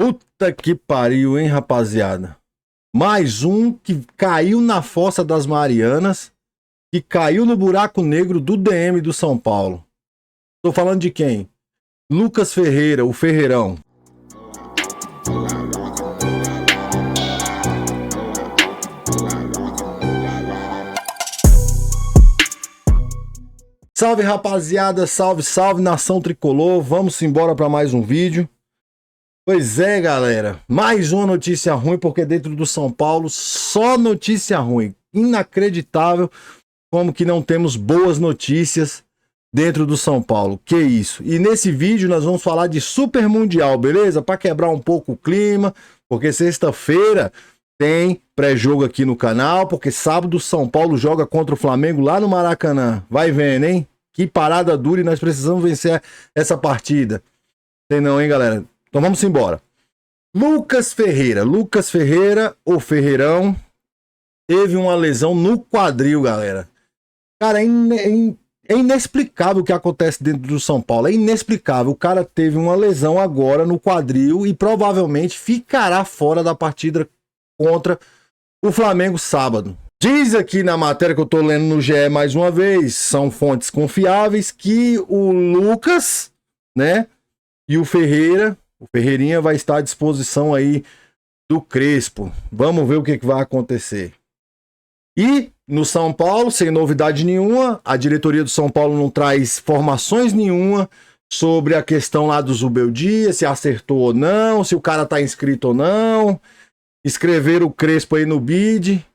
Puta que pariu, hein, rapaziada? Mais um que caiu na Fossa das Marianas, que caiu no buraco negro do DM do São Paulo. Tô falando de quem? Lucas Ferreira, o Ferreirão. Salve, rapaziada, salve, salve, nação tricolor. Vamos embora para mais um vídeo. Pois é, galera, mais uma notícia ruim, porque dentro do São Paulo só notícia ruim. Inacreditável como que não temos boas notícias dentro do São Paulo. Que isso? E nesse vídeo nós vamos falar de Super Mundial, beleza? Para quebrar um pouco o clima, porque sexta-feira tem pré-jogo aqui no canal, porque sábado São Paulo joga contra o Flamengo lá no Maracanã. Vai vendo, hein? Que parada dura, e nós precisamos vencer essa partida. Tem não, hein, galera? Então vamos embora. Lucas Ferreira, o Ferreirão, teve uma lesão no quadril, galera. Cara, é inexplicável o que acontece dentro do São Paulo. É inexplicável. O cara teve uma lesão agora no quadril e provavelmente ficará fora da partida contra o Flamengo sábado. Diz aqui na matéria que eu tô lendo no GE mais uma vez, são fontes confiáveis, que o Lucas, né, e o Ferreirinha vai estar à disposição aí do Crespo. Vamos ver o que vai acontecer. E no São Paulo, sem novidade nenhuma, a diretoria do São Paulo não traz informações nenhuma sobre a questão lá do Zubeldia, se acertou ou não, se o cara tá inscrito ou não. Escreveram o Crespo aí no bid.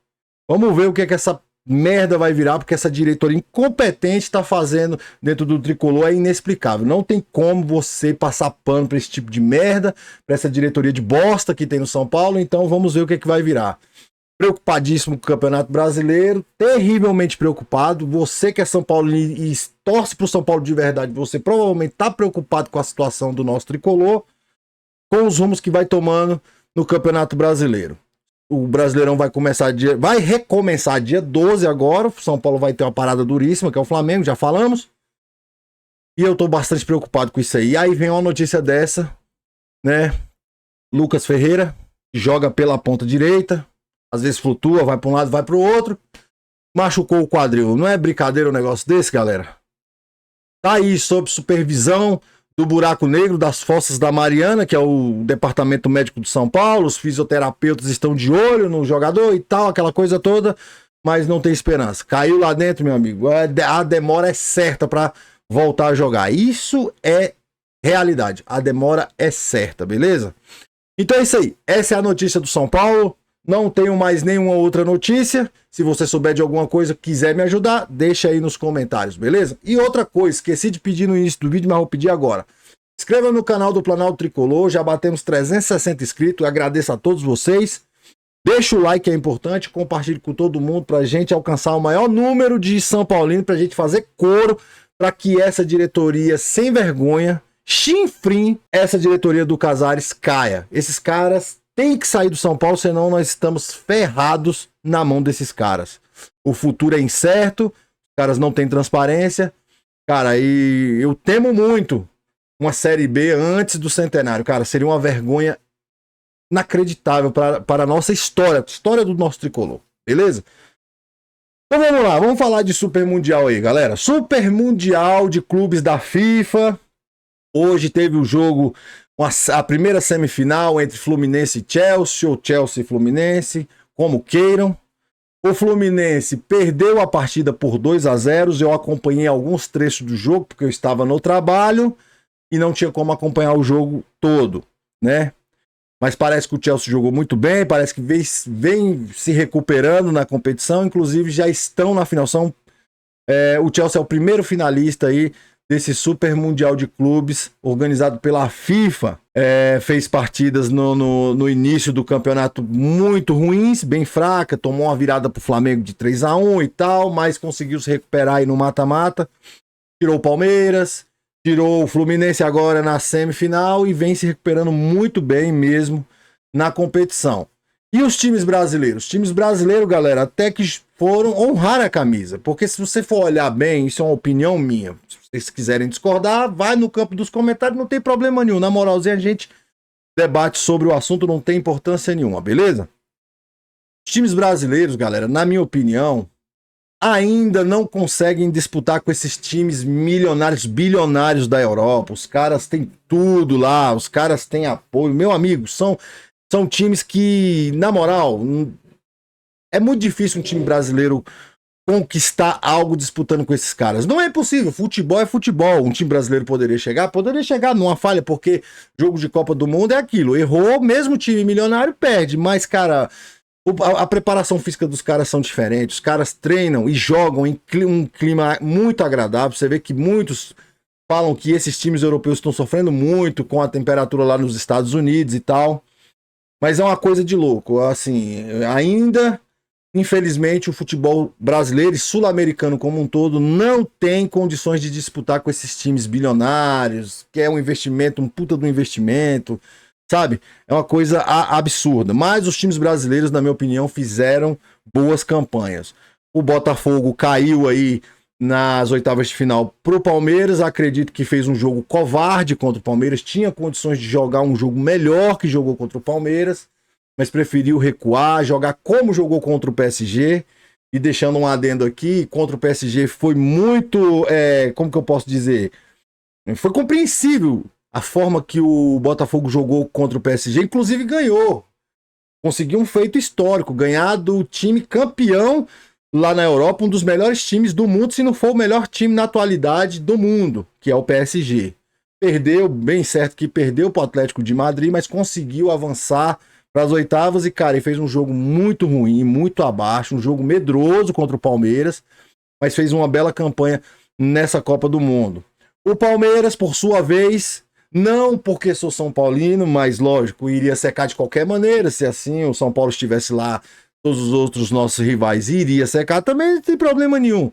Vamos ver o que essa merda vai virar, porque essa diretoria incompetente tá fazendo dentro do tricolor. É inexplicável. Não tem como você passar pano pra esse tipo de merda, pra essa diretoria de bosta que tem no São Paulo. Então vamos ver o que vai virar. Preocupadíssimo com o Campeonato Brasileiro, terrivelmente preocupado. Você que é São Paulo e torce pro São Paulo de verdade, você provavelmente tá preocupado com a situação do nosso tricolor, com os rumos que vai tomando no Campeonato Brasileiro. O Brasileirão vai recomeçar dia 12 agora. O São Paulo vai ter uma parada duríssima, que é o Flamengo, já falamos. E eu tô bastante preocupado com isso aí. E aí vem uma notícia dessa, né? Lucas Ferreira joga pela ponta direita, às vezes flutua, vai para um lado, vai para o outro. Machucou o quadril. Não é brincadeira um negócio desse, galera? Tá aí sob supervisão do Buraco Negro das Fossas da Mariana, que é o departamento médico de São Paulo. Os fisioterapeutas estão de olho no jogador e tal, aquela coisa toda, mas não tem esperança. Caiu lá dentro, meu amigo. A demora é certa para voltar a jogar. Isso é realidade. A demora é certa, beleza? Então é isso aí. Essa é a notícia do São Paulo. Não tenho mais nenhuma outra notícia. Se você souber de alguma coisa, quiser me ajudar, deixa aí nos comentários, beleza? E outra coisa, esqueci de pedir no início do vídeo, mas vou pedir agora. Inscreva no canal do Planalto Tricolor, já batemos 360 inscritos, agradeço a todos vocês. Deixa o like, é importante, compartilhe com todo mundo pra gente alcançar o maior número de São Paulinos, pra gente fazer coro, pra que essa diretoria sem vergonha, chinfrim, essa diretoria do Casares caia. Esses caras tem que sair do São Paulo, senão nós estamos ferrados na mão desses caras. O futuro é incerto, os caras não têm transparência. Cara, e eu temo muito uma Série B antes do centenário. Cara, seria uma vergonha inacreditável para a nossa história do nosso tricolor, beleza? Então vamos lá, vamos falar de Super Mundial aí, galera. Super Mundial de clubes da FIFA. Hoje teve o jogo, a primeira semifinal entre Fluminense e Chelsea, ou Chelsea e Fluminense, como queiram. O Fluminense perdeu a partida por 2-0. Eu acompanhei alguns trechos do jogo, porque eu estava no trabalho e não tinha como acompanhar o jogo todo, né? Mas parece que o Chelsea jogou muito bem, parece que vem se recuperando na competição, inclusive já estão na final. O Chelsea é o primeiro finalista aí desse Super Mundial de Clubes organizado pela FIFA. Fez partidas no início do campeonato muito ruins, bem fraca, tomou uma virada pro Flamengo de 3-1 e tal, mas conseguiu se recuperar aí no mata-mata, tirou o Palmeiras, tirou o Fluminense agora na semifinal e vem se recuperando muito bem mesmo na competição. E os times brasileiros? Os times brasileiros, galera, até que foram honrar a camisa, porque se você for olhar bem, isso é uma opinião minha, se vocês quiserem discordar, vai no campo dos comentários, não tem problema nenhum. Na moralzinha, a gente debate sobre o assunto não tem importância nenhuma, beleza? Os times brasileiros, galera, na minha opinião, ainda não conseguem disputar com esses times milionários, bilionários da Europa. Os caras têm tudo lá, os caras têm apoio. Meu amigo, são times que, na moral, é muito difícil um time brasileiro conquistar algo disputando com esses caras. Não é impossível, futebol é futebol. Um time brasileiro poderia chegar numa falha, porque jogo de Copa do Mundo é aquilo. Errou, mesmo o time milionário perde, mas, cara, a preparação física dos caras são diferentes. Os caras treinam e jogam em um clima muito agradável. Você vê que muitos falam que esses times europeus estão sofrendo muito com a temperatura lá nos Estados Unidos e tal. Mas é uma coisa de louco. Assim, ainda, infelizmente, o futebol brasileiro e sul-americano como um todo não tem condições de disputar com esses times bilionários, que é um investimento, um puta do investimento. Sabe? É uma coisa absurda. Mas os times brasileiros, na minha opinião, fizeram boas campanhas. O Botafogo caiu aí nas oitavas de final pro Palmeiras. Acredito que fez um jogo covarde contra o Palmeiras. Tinha condições de jogar um jogo melhor que jogou contra o Palmeiras, mas preferiu recuar, jogar como jogou contra o PSG. E deixando um adendo aqui, contra o PSG foi muito... como que eu posso dizer? Foi compreensível a forma que o Botafogo jogou contra o PSG, inclusive ganhou. Conseguiu um feito histórico, ganhar do time campeão lá na Europa, um dos melhores times do mundo, se não for o melhor time na atualidade do mundo, que é o PSG. Perdeu, bem certo que perdeu para o Atlético de Madrid, mas conseguiu avançar para as oitavas e, cara, ele fez um jogo muito ruim, muito abaixo, um jogo medroso contra o Palmeiras, mas fez uma bela campanha nessa Copa do Mundo. O Palmeiras, por sua vez, não porque sou São Paulino, mas lógico, iria secar de qualquer maneira. Se assim o São Paulo estivesse lá, todos os outros nossos rivais iria secar também, não tem problema nenhum.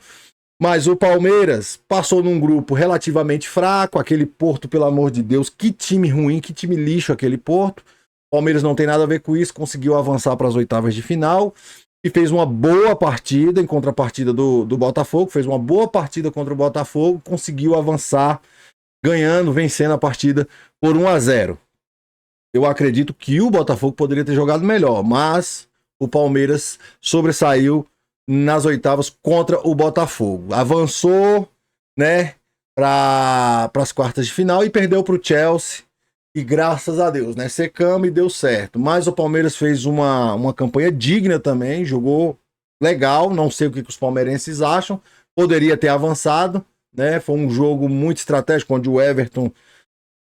Mas o Palmeiras passou num grupo relativamente fraco, aquele Porto, pelo amor de Deus, que time ruim, que time lixo aquele Porto. O Palmeiras não tem nada a ver com isso, conseguiu avançar para as oitavas de final e fez uma boa partida em contrapartida do Botafogo, fez uma boa partida contra o Botafogo, conseguiu avançar ganhando, vencendo a partida por 1-0. Eu acredito que o Botafogo poderia ter jogado melhor, mas o Palmeiras sobressaiu nas oitavas contra o Botafogo. Avançou, né, para as quartas de final e perdeu para o Chelsea. E graças a Deus, né, secamos e deu certo. Mas o Palmeiras fez uma campanha digna também, jogou legal, não sei o que os palmeirenses acham, poderia ter avançado, né? Foi um jogo muito estratégico, onde o Everton,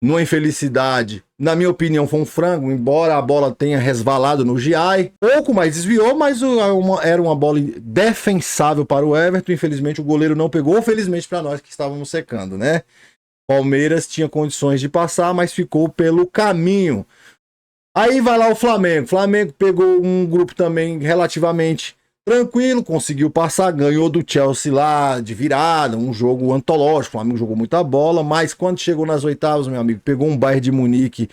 numa infelicidade, na minha opinião, foi um frango, embora a bola tenha resvalado no Giai. Pouco mais desviou, mas era uma bola defensável para o Everton. Infelizmente o goleiro não pegou, felizmente para nós que estávamos secando, né? Palmeiras tinha condições de passar, mas ficou pelo caminho. Aí vai lá o Flamengo. Flamengo pegou um grupo também relativamente tranquilo, conseguiu passar, ganhou do Chelsea lá de virada, um jogo antológico. O Flamengo jogou muita bola, mas quando chegou nas oitavas, meu amigo, pegou um Bayern de Munique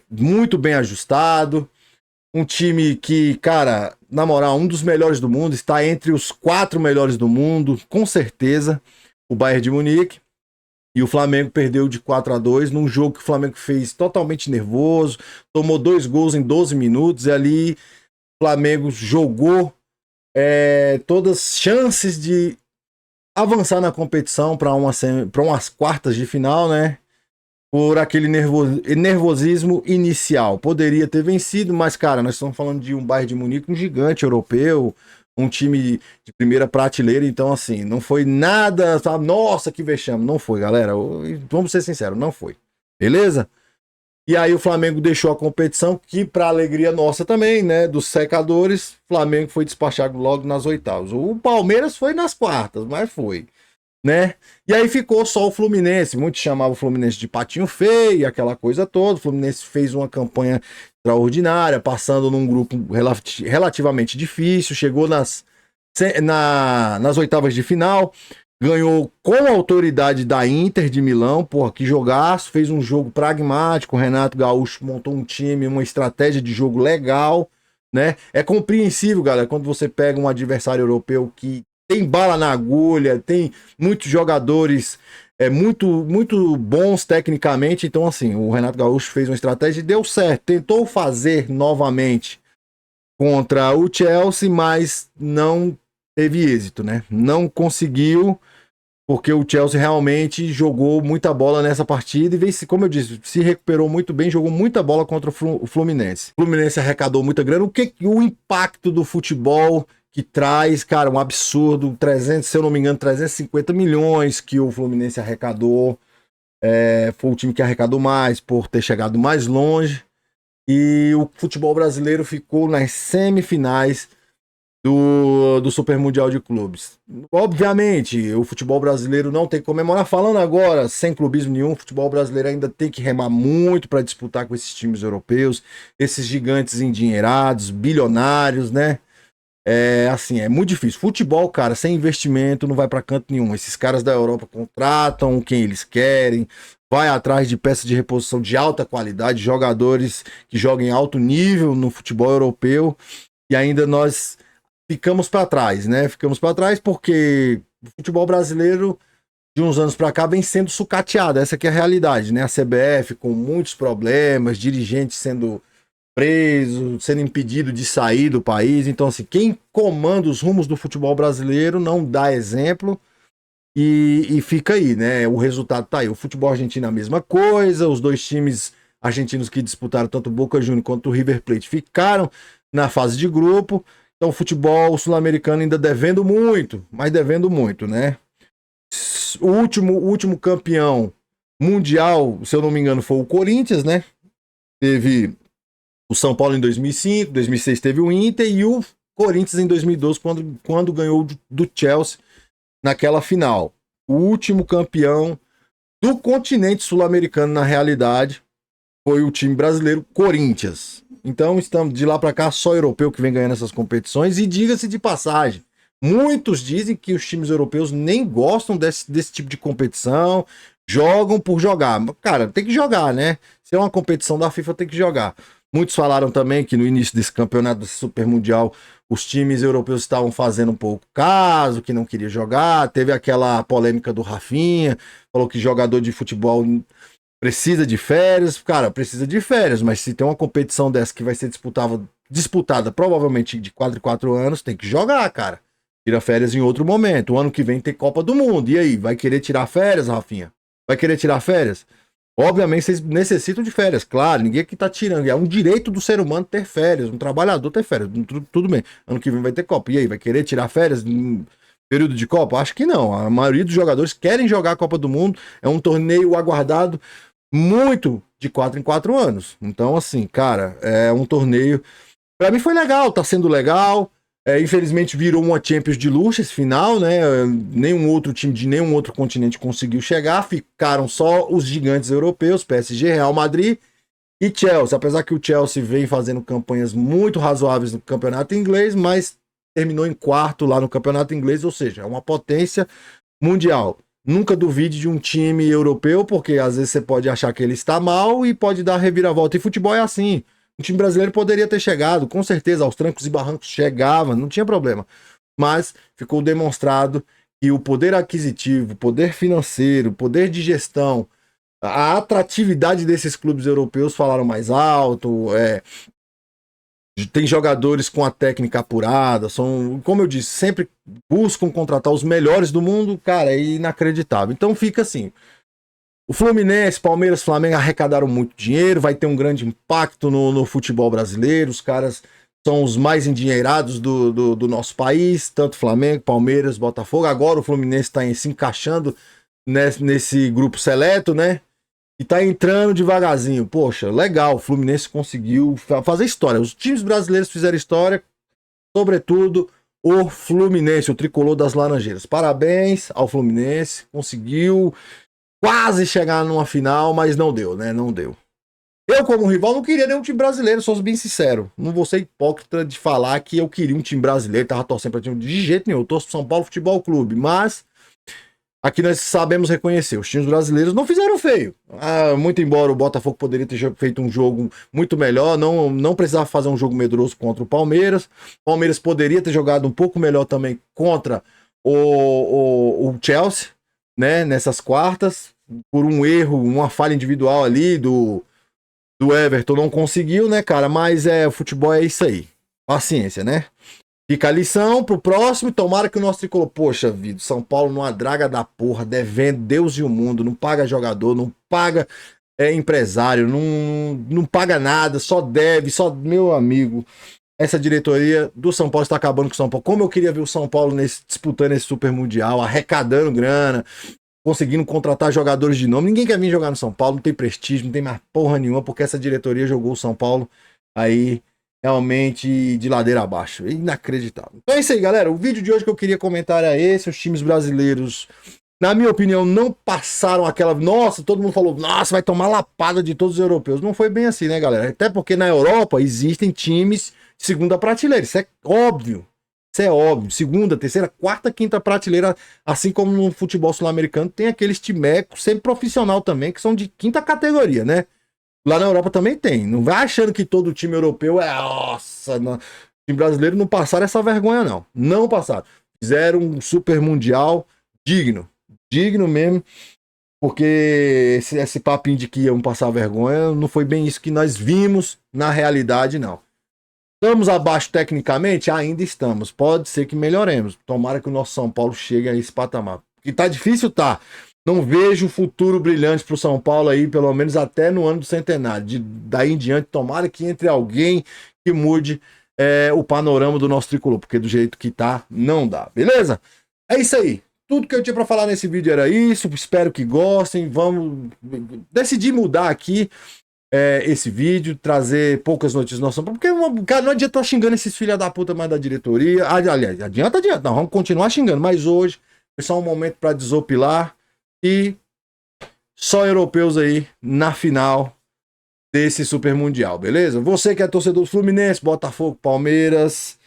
muito bem ajustado. Um time que, cara, na moral, um dos melhores do mundo, está entre os 4 melhores do mundo, com certeza, o Bayern de Munique. E o Flamengo perdeu de 4-2 num jogo que o Flamengo fez totalmente nervoso, tomou 2 gols em 12 minutos, e ali o Flamengo jogou todas as chances de avançar na competição para umas quartas de final, né? Por aquele nervosismo inicial. Poderia ter vencido, mas, cara, nós estamos falando de um Bayern de Munique, um gigante europeu, um time de primeira prateleira, então, assim, não foi nada, sabe? Nossa, que vexame. Não foi, galera. Vamos ser sinceros, não foi. Beleza? E aí o Flamengo deixou a competição, que, para alegria nossa também, né, dos secadores, o Flamengo foi despachado logo nas oitavas. O Palmeiras foi nas quartas, mas foi, né? E aí ficou só o Fluminense. Muitos chamavam o Fluminense de patinho feio, aquela coisa toda. O Fluminense fez uma campanha extraordinária, passando num grupo relativamente difícil, chegou nas oitavas de final, ganhou com a autoridade da Inter de Milão, porra, que jogaço, fez um jogo pragmático, o Renato Gaúcho montou um time, uma estratégia de jogo legal, né? É compreensível, galera, quando você pega um adversário europeu que tem bala na agulha, tem muitos jogadores muito bons tecnicamente. Então, assim, o Renato Gaúcho fez uma estratégia e deu certo. Tentou fazer novamente contra o Chelsea, mas não teve êxito, né? Não conseguiu, porque o Chelsea realmente jogou muita bola nessa partida e, como eu disse, se recuperou muito bem, jogou muita bola contra o Fluminense. O Fluminense arrecadou muita grana. O impacto do futebol que traz, cara, um absurdo, 300, se eu não me engano, 350 milhões que o Fluminense arrecadou. Foi o time que arrecadou mais por ter chegado mais longe. E o futebol brasileiro ficou nas semifinais do Super Mundial de Clubes. Obviamente, o futebol brasileiro não tem que comemorar. Falando agora, sem clubismo nenhum, o futebol brasileiro ainda tem que remar muito para disputar com esses times europeus, esses gigantes endinheirados, bilionários, né? Assim, é muito difícil. Futebol, cara, sem investimento não vai para canto nenhum. Esses caras da Europa contratam quem eles querem, vai atrás de peças de reposição de alta qualidade, jogadores que joguem alto nível no futebol europeu, e ainda nós ficamos para trás, né? Ficamos para trás porque o futebol brasileiro de uns anos para cá vem sendo sucateado. Essa aqui é a realidade, né? A CBF com muitos problemas, dirigentes sendo preso, sendo impedido de sair do país. Então, assim, quem comanda os rumos do futebol brasileiro não dá exemplo e fica aí, né? O resultado tá aí. O futebol argentino é a mesma coisa, os dois times argentinos que disputaram tanto o Boca Juniors quanto o River Plate ficaram na fase de grupo. Então, o futebol sul-americano ainda devendo muito, mas devendo muito, né? O último campeão mundial, se eu não me engano, foi o Corinthians, né? Teve o São Paulo em 2005, 2006 teve o Inter e o Corinthians em 2012, quando ganhou do Chelsea naquela final. O último campeão do continente sul-americano, na realidade, foi o time brasileiro Corinthians. Então, estamos de lá para cá, só europeu que vem ganhando essas competições. E diga-se de passagem, muitos dizem que os times europeus nem gostam desse tipo de competição, jogam por jogar. Cara, tem que jogar, né? Se é uma competição da FIFA, tem que jogar. Muitos falaram também que no início desse campeonato desse Super Mundial, os times europeus estavam fazendo um pouco caso, que não queria jogar. Teve aquela polêmica do Rafinha, falou que jogador de futebol precisa de férias. Cara, precisa de férias, mas se tem uma competição dessa que vai ser disputada provavelmente de 4 em 4 anos, tem que jogar, cara. Tira férias em outro momento. O ano que vem tem Copa do Mundo. E aí, vai querer tirar férias, Rafinha? Vai querer tirar férias? Obviamente vocês necessitam de férias, claro, ninguém aqui tá tirando. É um direito do ser humano ter férias, um trabalhador ter férias, tudo bem. Ano que vem vai ter Copa. E aí, vai querer tirar férias em período de Copa? Acho que não. A maioria dos jogadores querem jogar a Copa do Mundo. É um torneio aguardado muito de 4 em 4 anos. Então, assim, cara, é um torneio. Pra mim foi legal, tá sendo legal. Infelizmente virou uma Champions de luxo esse final, né? Nenhum outro time de nenhum outro continente conseguiu chegar. Ficaram só os gigantes europeus, PSG, Real Madrid e Chelsea. Apesar que o Chelsea vem fazendo campanhas muito razoáveis no campeonato inglês, mas terminou em quarto lá no campeonato inglês, ou seja, é uma potência mundial. Nunca duvide de um time europeu, porque às vezes você pode achar que ele está mal e pode dar reviravolta. E futebol é assim. O time brasileiro poderia ter chegado, com certeza, aos trancos e barrancos chegava, não tinha problema. Mas ficou demonstrado que o poder aquisitivo, o poder financeiro, o poder de gestão, a atratividade desses clubes europeus falaram mais alto. Tem jogadores com a técnica apurada, são, como eu disse, sempre buscam contratar os melhores do mundo, cara, é inacreditável. Então fica assim. O Fluminense, Palmeiras, Flamengo arrecadaram muito dinheiro, vai ter um grande impacto no futebol brasileiro. Os caras são os mais endinheirados do nosso país, tanto Flamengo, Palmeiras, Botafogo. Agora o Fluminense está se encaixando nesse grupo seleto, né? E tá entrando devagarzinho. Poxa, legal, o Fluminense conseguiu fazer história. Os times brasileiros fizeram história, sobretudo o Fluminense, o tricolor das Laranjeiras. Parabéns ao Fluminense, conseguiu quase chegar numa final, mas não deu, né? Não deu. Eu, como rival, não queria nenhum time brasileiro, sou bem sincero. Não vou ser hipócrita de falar que eu queria um time brasileiro, tava torcendo pra time de jeito nenhum. Eu torço pro São Paulo Futebol Clube, mas aqui nós sabemos reconhecer, os times brasileiros não fizeram feio. Muito embora o Botafogo poderia ter feito um jogo muito melhor, não precisava fazer um jogo medroso contra o Palmeiras. O Palmeiras poderia ter jogado um pouco melhor também contra o Chelsea. né, nessas quartas, por um erro, uma falha individual ali do Everton, não conseguiu, né, cara? Mas o futebol é isso aí. Paciência, né? Fica a lição pro próximo. Tomara que o nosso tricolor, poxa vida, São Paulo numa draga da porra, devendo Deus e o mundo, não paga jogador, não paga empresário, não paga nada, só deve, só, meu amigo. Essa diretoria do São Paulo está acabando com o São Paulo. Como eu queria ver o São Paulo disputando esse Super Mundial, arrecadando grana, conseguindo contratar jogadores de nome. Ninguém quer vir jogar no São Paulo, não tem prestígio, não tem mais porra nenhuma, porque essa diretoria jogou o São Paulo aí realmente de ladeira abaixo. Inacreditável. Então é isso aí, galera. O vídeo de hoje que eu queria comentar é esse. Os times brasileiros, na minha opinião, não passaram aquela... Nossa, todo mundo falou, nossa, vai tomar lapada de todos os europeus. Não foi bem assim, né, galera? Até porque na Europa existem times de segunda prateleira. Isso é óbvio. Isso é óbvio. Segunda, terceira, quarta, quinta prateleira, assim como no futebol sul-americano, tem aqueles timecos, sempre profissional também, que são de quinta categoria, né? Lá na Europa também tem. Não vai achando que todo time europeu é... Nossa, não. O time brasileiro não passaram essa vergonha, não. Não passaram. Fizeram um super mundial digno. Digno mesmo. Porque esse papinho de que iam passar vergonha, não foi bem isso que nós vimos na realidade, não. Estamos abaixo tecnicamente? Ainda estamos. Pode ser que melhoremos. Tomara que o nosso São Paulo chegue a esse patamar. Que tá difícil, tá. Não vejo futuro brilhante pro São Paulo aí, pelo menos até no ano do centenário. Daí em diante, tomara que entre alguém que mude o panorama do nosso tricolor, porque do jeito que tá, não dá. Beleza? É isso aí. Tudo que eu tinha para falar nesse vídeo era isso. Espero que gostem. Vamos decidir mudar aqui esse vídeo, trazer poucas notícias do nosso São Paulo, porque, cara, não adianta estar xingando esses filha da puta mais da diretoria. Aliás, adianta. Não, vamos continuar xingando, mas hoje é só um momento para desopilar. E só europeus aí na final desse Super Mundial, beleza? Você que é torcedor do Fluminense, Botafogo, Palmeiras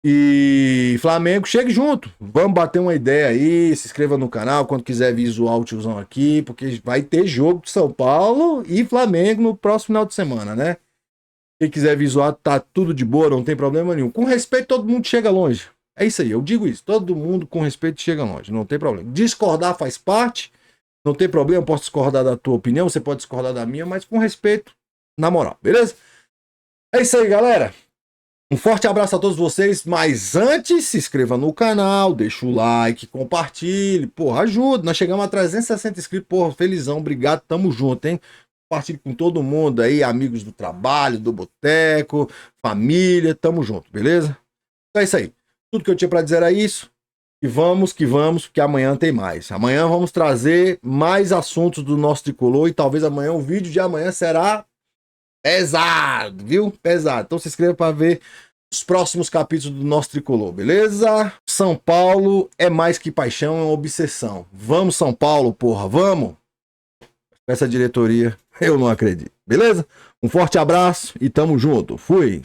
e Flamengo, chegue junto. Vamos bater uma ideia aí, se inscreva no canal quando quiser visual o tiozão aqui, porque vai ter jogo de São Paulo e Flamengo no próximo final de semana, né? Quem quiser visual, tá tudo de boa, não tem problema nenhum. Com respeito, todo mundo chega longe. É isso aí, eu digo isso. Todo mundo com respeito chega longe, não tem problema. Discordar faz parte, não tem problema. Eu posso discordar da tua opinião, você pode discordar da minha, mas com respeito, na moral, beleza? É isso aí, galera. Um forte abraço a todos vocês, mas antes, se inscreva no canal, deixa o like, compartilhe, porra, ajuda. Nós chegamos a 360 inscritos, porra, felizão, obrigado, tamo junto, hein? Compartilhe com todo mundo aí, amigos do trabalho, do boteco, família, tamo junto, beleza? Então é isso aí. Tudo que eu tinha para dizer era isso. E vamos, porque amanhã tem mais. Amanhã vamos trazer mais assuntos do nosso tricolor e talvez amanhã, o vídeo de amanhã será pesado, viu? Pesado. Então se inscreva para ver os próximos capítulos do nosso tricolor, beleza? São Paulo é mais que paixão, é uma obsessão. Vamos, São Paulo, porra, vamos! Essa diretoria, eu não acredito, beleza? Um forte abraço e tamo junto. Fui!